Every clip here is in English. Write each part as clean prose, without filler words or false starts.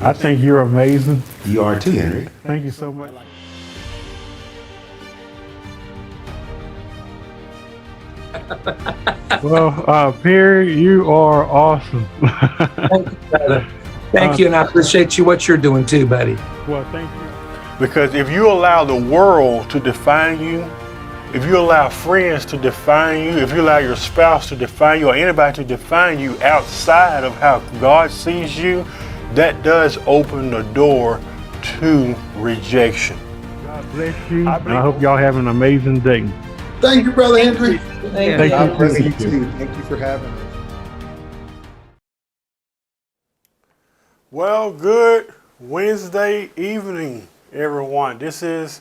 I think you're amazing. You are too, Henry. Thank you so much. Well, Perry, you are awesome. Thank you, brother. Thank you, and I appreciate you what you're doing too, buddy. Well, thank you. Because if you allow the world to define you, if you allow friends to define you, if you allow your spouse to define you, or anybody to define you outside of how God sees you, that does open the door to rejection. God bless you. I hope y'all have an amazing day. Thank you, Brother Henry. Thank God you. bless you too. Thank you for having us. Well, good Wednesday evening, everyone. This is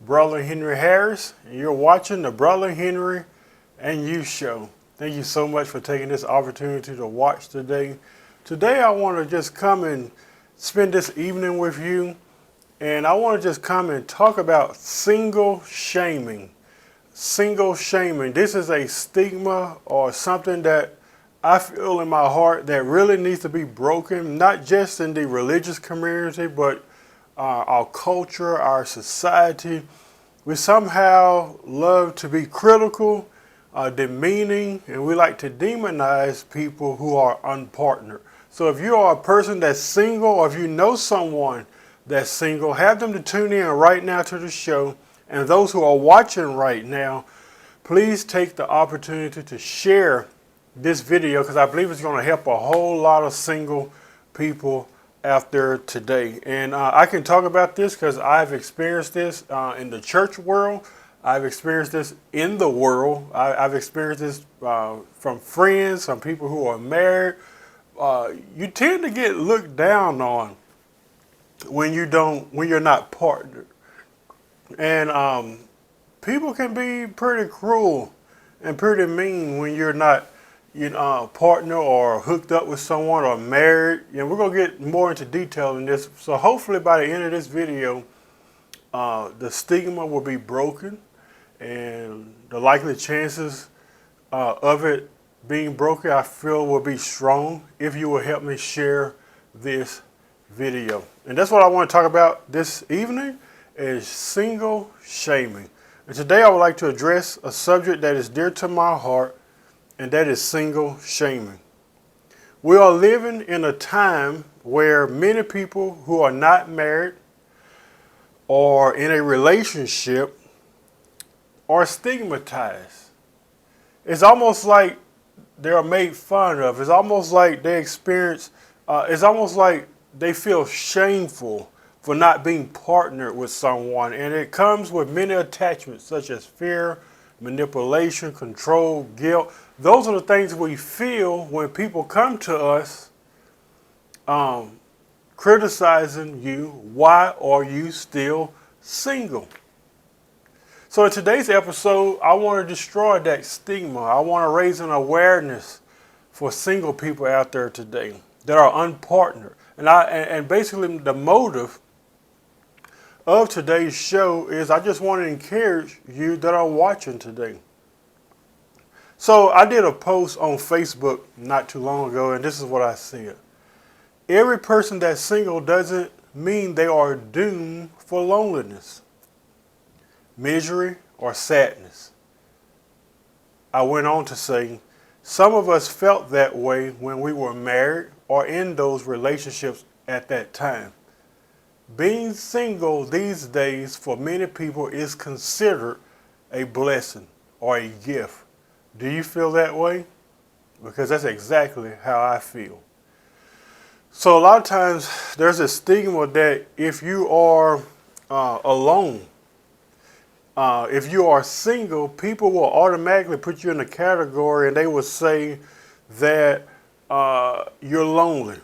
Brother Henry Harris, and you're watching the Brother Henry and You Show. Thank you so much for taking this opportunity to watch today. Today, I want to just come and spend this evening with you, and I want to just come and talk about single shaming. Single shaming. This is a stigma or something that I feel in my heart that really needs to be broken, not just in the religious community, but our culture, our society. We somehow love to be critical, demeaning, and we like to demonize people who are unpartnered. So if you are a person that's single, or if you know someone that's single, have them to tune in right now to the show. And those who are watching right now, please take the opportunity to share this video, because I believe it's going to help a whole lot of single people out there today. And I can talk about this because I've experienced this in the church world. I've experienced this in the world. I've experienced this from friends, from people who are married. You tend to get looked down on when you're not partnered. And people can be pretty cruel and pretty mean when you're not partner or hooked up with someone or married. And we're going to get more into detail in this. So hopefully by the end of this video, the stigma will be broken, and the likely chances of it being broken, I feel, will be strong if you will help me share this video. And that's what I want to talk about this evening, is single shaming. And today I would like to address a subject that is dear to my heart, and that is single shaming. We are living in a time where many people who are not married or in a relationship are stigmatized. It's almost like they are made fun of. It's almost like they experience, it's almost like they feel shameful for not being partnered with someone. And it comes with many attachments such as fear, manipulation, control, guilt. Those are the things we feel when people come to us criticizing you. Why are you still single? So in today's episode, I want to destroy that stigma. I want to raise an awareness for single people out there today that are unpartnered. And basically the motive of today's show is I just want to encourage you that are watching today. So I did a post on Facebook not too long ago, and this is what I said. Every person that's single doesn't mean they are doomed for loneliness, misery, or sadness. I went on to say, some of us felt that way when we were married or in those relationships at that time. Being single these days for many people is considered a blessing or a gift. Do you feel that way? Because that's exactly how I feel. So a lot of times there's a stigma that if you are alone, if you are single, people will automatically put you in a category and they will say that you're lonely.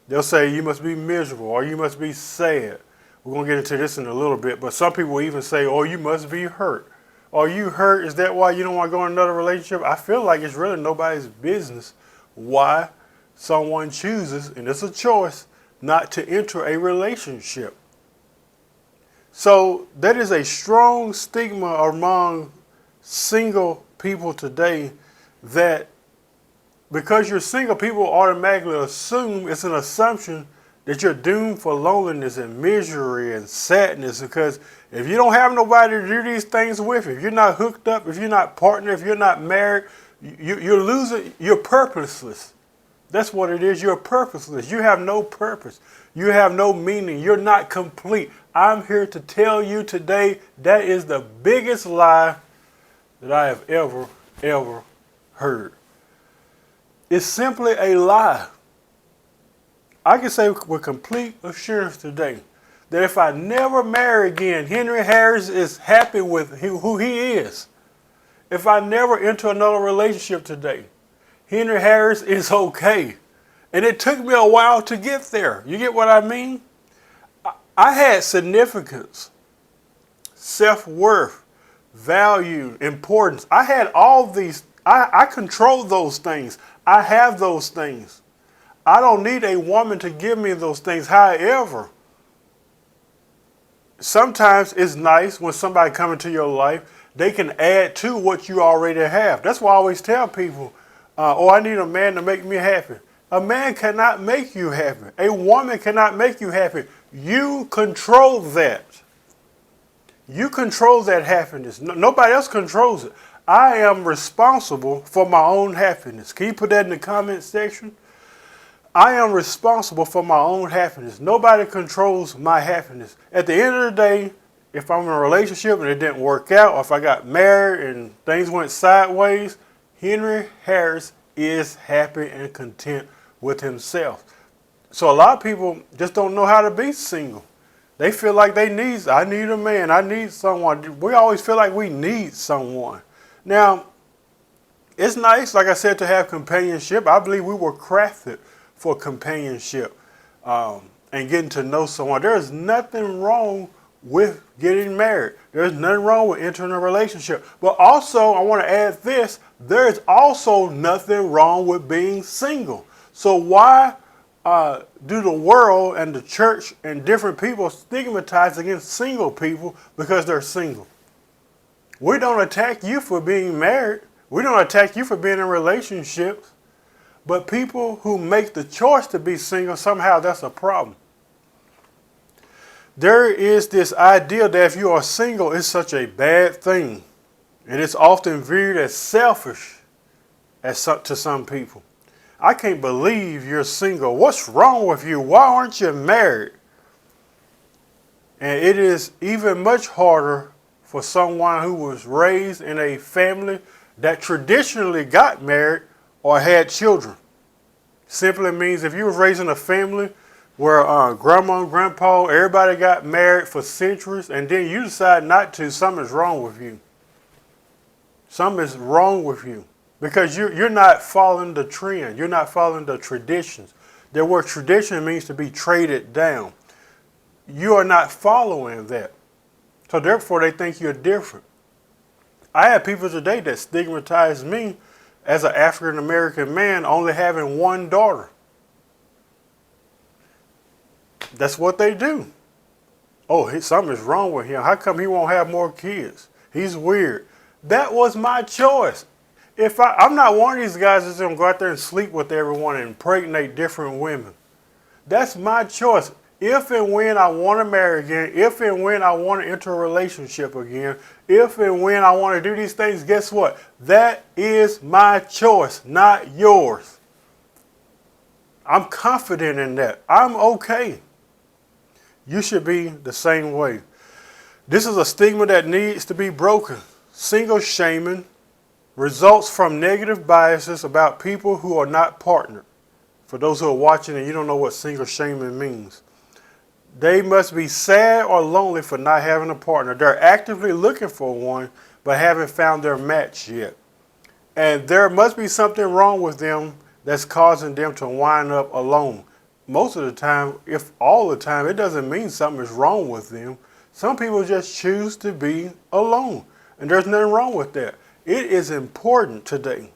They'll say you must be miserable or you must be sad. We're going to get into this in a little bit, but some people even say, oh, you must be hurt. Are you hurt? Is that why you don't want to go in another relationship? I feel like it's really nobody's business why someone chooses, and it's a choice, not to enter a relationship. So that is a strong stigma among single people today, that because you're single, people automatically assume, it's an assumption that you're doomed for loneliness and misery and sadness, because if you don't have nobody to do these things with, if you're not hooked up, if you're not partnered, if you're not married, you're losing, you're purposeless. That's what it is. You're purposeless. You have no purpose. You have no meaning. You're not complete. I'm here to tell you today that is the biggest lie that I have ever heard. It's simply a lie. I can say with complete assurance today that if I never marry again, Henry Harris is happy with who he is. If I never enter another relationship today, Henry Harris is okay. And it took me a while to get there. You get what I mean? I had significance, self-worth, value, importance. I had all these. I control those things. I have those things. I don't need a woman to give me those things. However, sometimes it's nice when somebody comes into your life, they can add to what you already have. That's why I always tell people, I need a man to make me happy. A man cannot make you happy. A woman cannot make you happy. You control that. You control that happiness. Nobody else controls it. I am responsible for my own happiness. Can you put that in the comment section? I am responsible for my own happiness. Nobody controls my happiness. At the end of the day, if I'm in a relationship and it didn't work out, or if I got married and things went sideways, Henry Harris is happy and content with himself. So a lot of people just don't know how to be single. They feel like I need a man, I need someone. We always feel like we need someone. Now, it's nice, like I said, to have companionship. I believe we were crafted for companionship and getting to know someone. There's nothing wrong with getting married. There's nothing wrong with entering a relationship. But also, I want to add this, there's also nothing wrong with being single. So why do the world and the church and different people stigmatize against single people because they're single? We don't attack you for being married. We don't attack you for being in relationships. But people who make the choice to be single, somehow that's a problem. There is this idea that if you are single, it's such a bad thing. And it's often viewed as selfish to some people. I can't believe you're single. What's wrong with you? Why aren't you married? And it is even much harder for someone who was raised in a family that traditionally got married or had children. Simply means if you were raised in a family where grandma and grandpa, everybody got married for centuries, and then you decide not to, something's wrong with you. Something is wrong with you. Because you're not following the trend. You're not following the traditions. The word tradition means to be traded down. You are not following that. So therefore, they think you're different. I have people today that stigmatize me as an African American man only having one daughter. That's what they do. Oh, something is wrong with him. How come he won't have more kids? He's weird. That was my choice. I'm not one of these guys that's going to go out there and sleep with everyone and impregnate different women. That's my choice. If and when I want to marry again, if and when I want to enter a relationship again, if and when I want to do these things, guess what? That is my choice, not yours. I'm confident in that. I'm okay. You should be the same way. This is a stigma that needs to be broken. Single shaming results from negative biases about people who are not partnered. For those who are watching and you don't know what single shaming means. They must be sad or lonely for not having a partner. They're actively looking for one, but haven't found their match yet. And there must be something wrong with them that's causing them to wind up alone. Most of the time, if all the time, it doesn't mean something is wrong with them. Some people just choose to be alone. And there's nothing wrong with that. It is important today.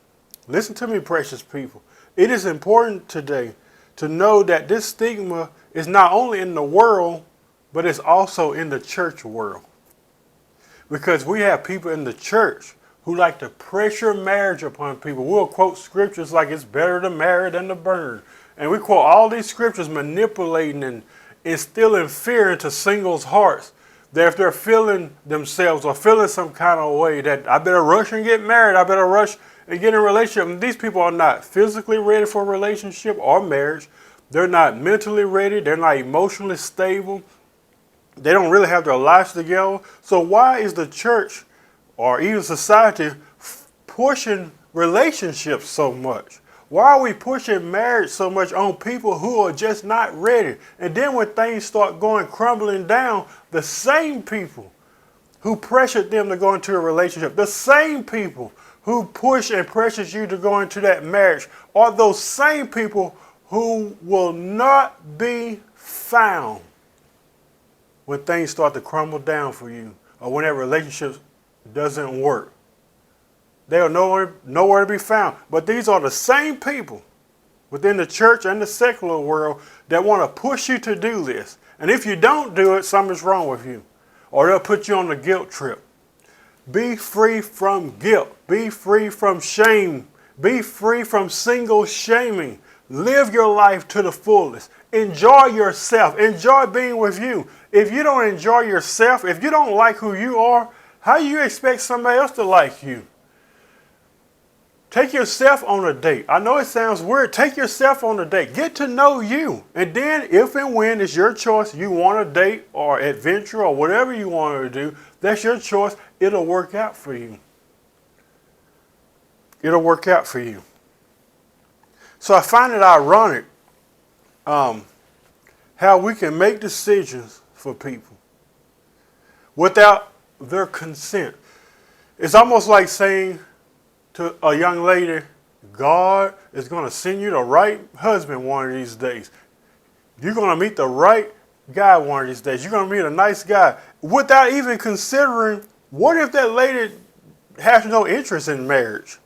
Listen to me, precious people. It is important today to know that this stigma is not only in the world, but it's also in the church world. Because we have people in the church who like to pressure marriage upon people. We'll quote scriptures like it's better to marry than to burn. And we quote all these scriptures manipulating and instilling fear into singles' hearts. That if they're feeling themselves or feeling some kind of way that I better rush and get married, I better rush and get in a relationship. And these people are not physically ready for a relationship or marriage. They're not mentally ready. They're not emotionally stable. They don't really have their lives together. So why is the church or even society pushing relationships so much? Why are we pushing marriage so much on people who are just not ready? And then when things start going crumbling down, the same people who pressured them to go into a relationship, the same people who push and pressures you to go into that marriage, are those same people who will not be found when things start to crumble down for you or when that relationship doesn't work. They are nowhere to be found. But these are the same people within the church and the secular world that want to push you to do this. And if you don't do it, something's wrong with you. Or they'll put you on the guilt trip. Be free from guilt. Be free from shame. Be free from single shaming. Live your life to the fullest. Enjoy yourself. Enjoy being with you. If you don't enjoy yourself, if you don't like who you are, how do you expect somebody else to like you? Take yourself on a date. I know it sounds weird. Take yourself on a date. Get to know you. And then if and when it's your choice, you want to date or adventure or whatever you want to do, that's your choice. It'll work out for you. It'll work out for you. So I find it ironic how we can make decisions for people without their consent. It's almost like saying to a young lady, God is going to send you the right husband one of these days. You're going to meet the right guy one of these days. You're going to meet a nice guy without even considering, what if that lady has no interest in marriage?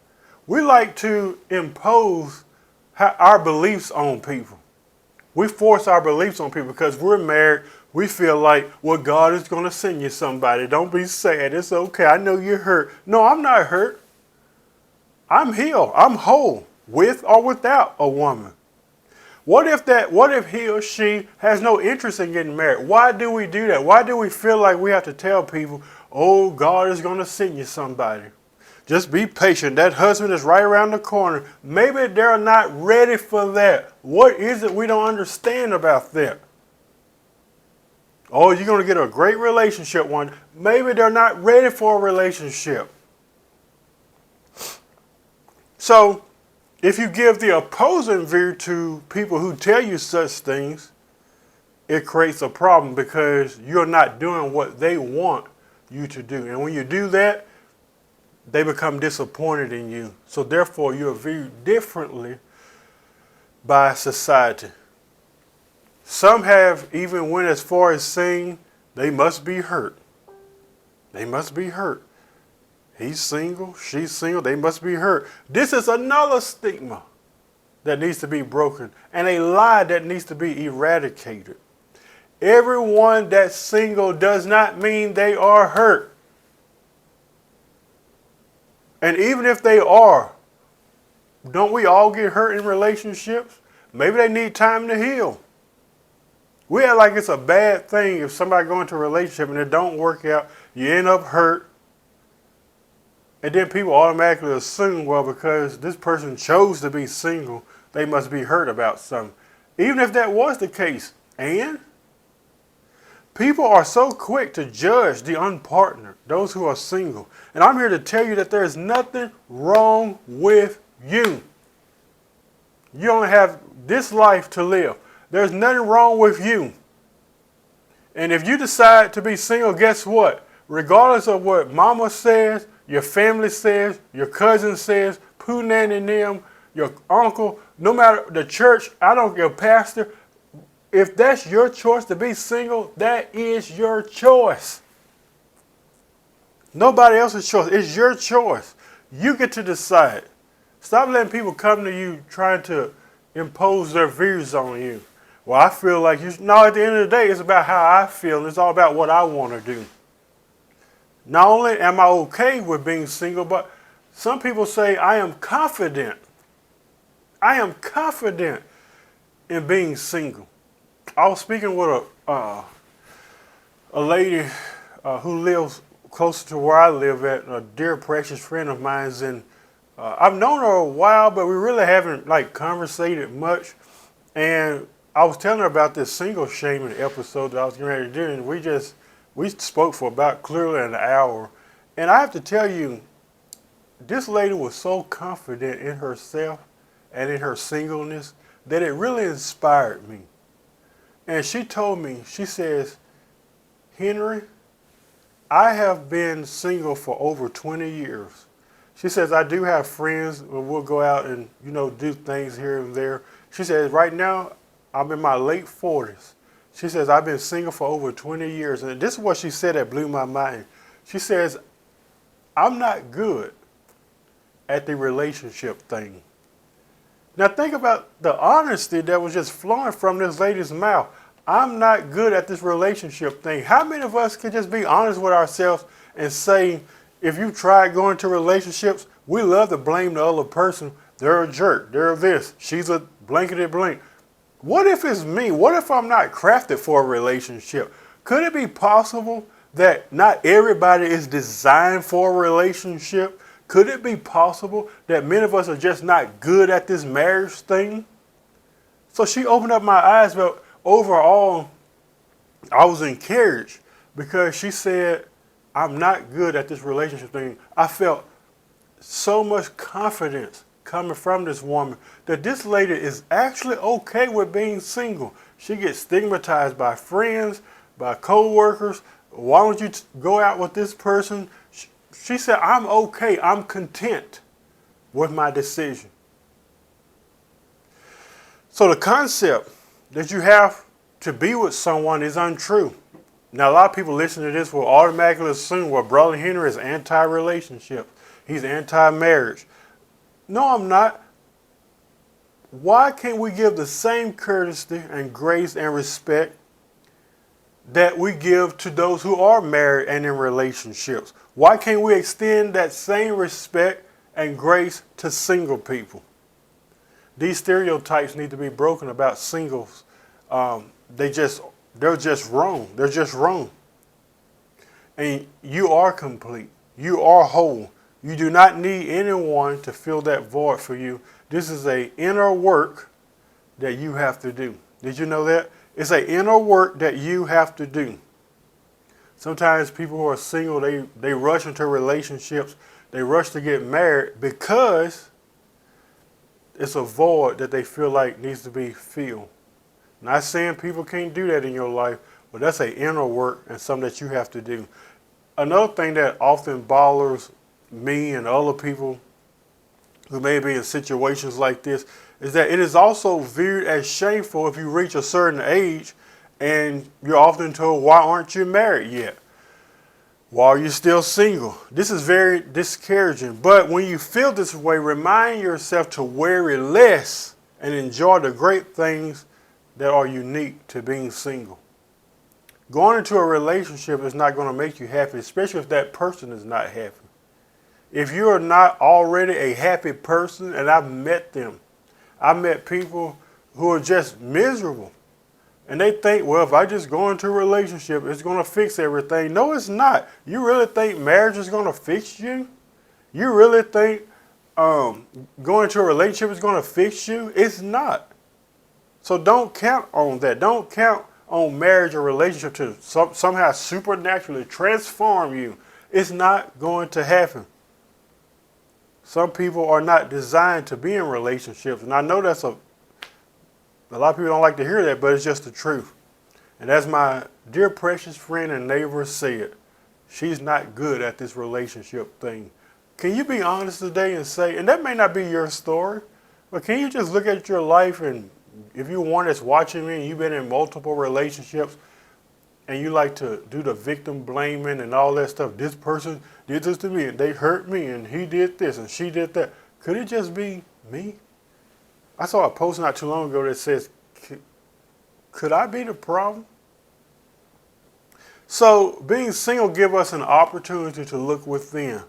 We like to impose our beliefs on people. We force our beliefs on people because we're married. We feel like, well, God is going to send you somebody. Don't be sad. It's okay. I know you're hurt. No, I'm not hurt. I'm healed. I'm whole with or without a woman. What if he or she has no interest in getting married? Why do we do that? Why do we feel like we have to tell people, oh, God is going to send you somebody? Just be patient. That husband is right around the corner. Maybe they're not ready for that. What is it we don't understand about that? Oh, you're going to get a great relationship one. Maybe they're not ready for a relationship. So, if you give the opposing view to people who tell you such things, it creates a problem because you're not doing what they want you to do. And when you do that, they become disappointed in you. So therefore, you're viewed differently by society. Some have even went as far as saying they must be hurt. They must be hurt. He's single, she's single, they must be hurt. This is another stigma that needs to be broken and a lie that needs to be eradicated. Everyone that's single does not mean they are hurt. And even if they are, don't we all get hurt in relationships? Maybe they need time to heal. We act like it's a bad thing if somebody go into a relationship and it don't work out, you end up hurt. And then people automatically assume, well, because this person chose to be single, they must be hurt about something. Even if that was the case. And people are so quick to judge the unpartnered, those who are single. And I'm here to tell you that there is nothing wrong with you. You only have this life to live. There's nothing wrong with you. And if you decide to be single, guess what? Regardless of what mama says, your family says, your cousin says, Pooh Nanny and them, your uncle, no matter the church, I don't care, pastor, if that's your choice to be single, that is your choice. Nobody else's choice. It's your choice. You get to decide. Stop letting people come to you trying to impose their views on you. Well, I feel like you. No, at the end of the day, it's about how I feel. And it's all about what I want to do. Not only am I okay with being single, but some people say I am confident. I am confident in being single. I was speaking with a lady who lives closer to where I live at, a dear precious friend of mine's, and I've known her a while, but we really haven't like conversated much. And I was telling her about this single shaming episode that I was getting ready to do, and we spoke for about clearly an hour. And I have to tell you, this lady was so confident in herself and in her singleness that it really inspired me. And she told me, she says, Henry, I have been single for over 20 years. She says, I do have friends, and we'll go out and, do things here and there. She says, right now, I'm in my late 40s. She says, I've been single for over 20 years. And this is what she said that blew my mind. She says, I'm not good at the relationship thing. Now think about the honesty that was just flowing from this lady's mouth. I'm not good at this relationship thing. How many of us can just be honest with ourselves and say, if you tried going to relationships, we love to blame the other person. They're a jerk. They're this. She's a blankety blank. What if it's me? What if I'm not crafted for a relationship? Could it be possible that not everybody is designed for a relationship? Could it be possible that many of us are just not good at this marriage thing? So she opened up my eyes, but overall, I was encouraged because she said, I'm not good at this relationship thing. I felt so much confidence coming from this woman that this lady is actually okay with being single. She gets stigmatized by friends, by co-workers. Why don't you go out with this person? She said, I'm okay. I'm content with my decision. So the concept that you have to be with someone is untrue. Now, a lot of people listening to this will automatically assume, well, Brother Henry is anti-relationship. He's anti-marriage. No, I'm not. Why can't we give the same courtesy and grace and respect that we give to those who are married and in relationships? Why can't we extend that same respect and grace to single people? These stereotypes need to be broken about singles. They're just wrong. They're just wrong. And you are complete. You are whole. You do not need anyone to fill that void for you. This is an inner work that you have to do. Did you know that? It's an inner work that you have to do. Sometimes people who are single, they rush into relationships. They rush to get married because it's a void that they feel like needs to be filled. Not saying people can't do that in your life, but that's an inner work and something that you have to do. Another thing that often bothers me and other people who may be in situations like this is that it is also viewed as shameful if you reach a certain age and you're often told, why aren't you married yet? Why are you still single? This is very discouraging. But when you feel this way, remind yourself to worry less and enjoy the great things that are unique to being single. Going into a relationship is not going to make you happy, especially if that person is not happy. If you are not already a happy person, and I've met them, I met people who are just miserable. And they think, well, if I just go into a relationship, it's going to fix everything. No, it's not. You really think marriage is going to fix you? You really think going into a relationship is going to fix you? It's not. So don't count on that. Don't count on marriage or relationship to somehow supernaturally transform you. It's not going to happen. Some people are not designed to be in relationships. And I know that's a lot of people don't like to hear that, but it's just the truth. And as my dear precious friend and neighbor said, she's not good at this relationship thing. Can you be honest today and say, and that may not be your story, but can you just look at your life, and if you're one that's watching me and you've been in multiple relationships and you like to do the victim blaming and all that stuff, this person did this to me and they hurt me and he did this and she did that. Could it just be me? I saw a post not too long ago that says, could I be the problem? So being single gives us an opportunity to look within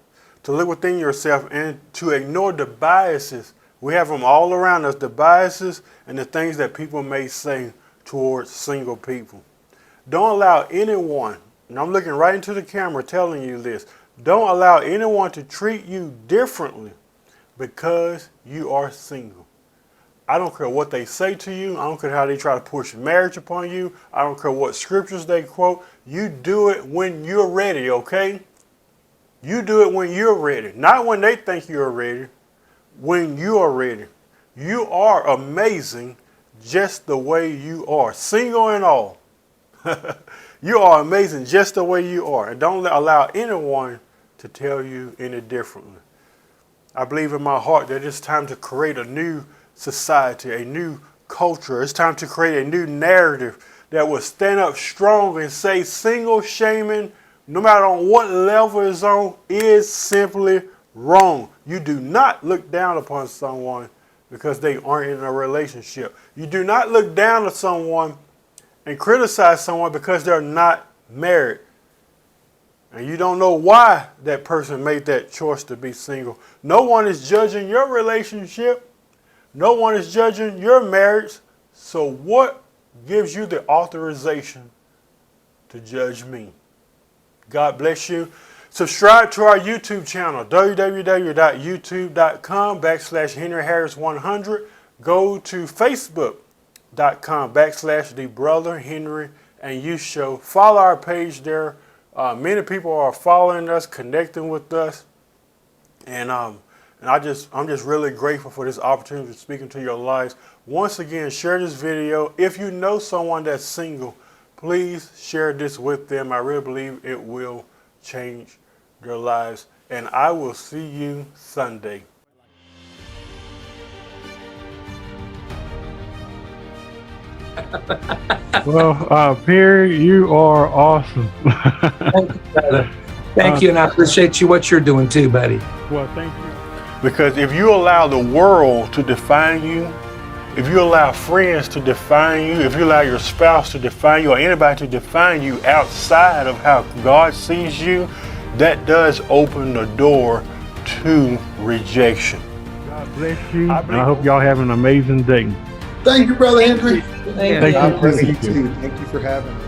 yourself and to ignore the biases We have them all around us, the biases and the things that people may say towards single people. Don't allow anyone, and I'm looking right into the camera telling you this, don't allow anyone to treat you differently because you are single. I don't care what they say to you. I don't care how they try to push marriage upon you. I don't care what scriptures they quote. You do it when you're ready, okay? You do it when you're ready, not when they think you're ready, when you are ready. You are amazing just the way you are, single and all. You are amazing just the way you are, and don't allow anyone to tell you any differently. I believe in my heart that it's time to create a new society, a new culture. It's time to create a new narrative that will stand up strong and say single shaming, no matter on what level it's on, is simply wrong. You do not look down upon someone because they aren't in a relationship. You do not look down at someone and criticize someone because they're not married. And you don't know why that person made that choice to be single. No one is judging your relationship. No one is judging your marriage. So what gives you the authorization to judge me? God bless you. Subscribe to our YouTube channel, www.youtube.com/HenryHarris100. Go to Facebook.com/The Brother Henry and You Show. Follow our page there. Many people are following us, connecting with us, and I'm just really grateful for this opportunity to speak into your lives. Once again, share this video. If you know someone that's single, please share this with them. I really believe it will change their lives. And I will see you Sunday. Well, Perry, you are awesome. Thank you, brother. Thank you, and I appreciate you what you're doing too, buddy. Well, thank you. Because if you allow the world to define you, if you allow friends to define you, if you allow your spouse to define you or anybody to define you outside of how God sees you, that does open the door to rejection. God bless you. I hope y'all have an amazing day. Thank you, Brother Henry. Thank God bless you Thank you. too. Thank you for having me.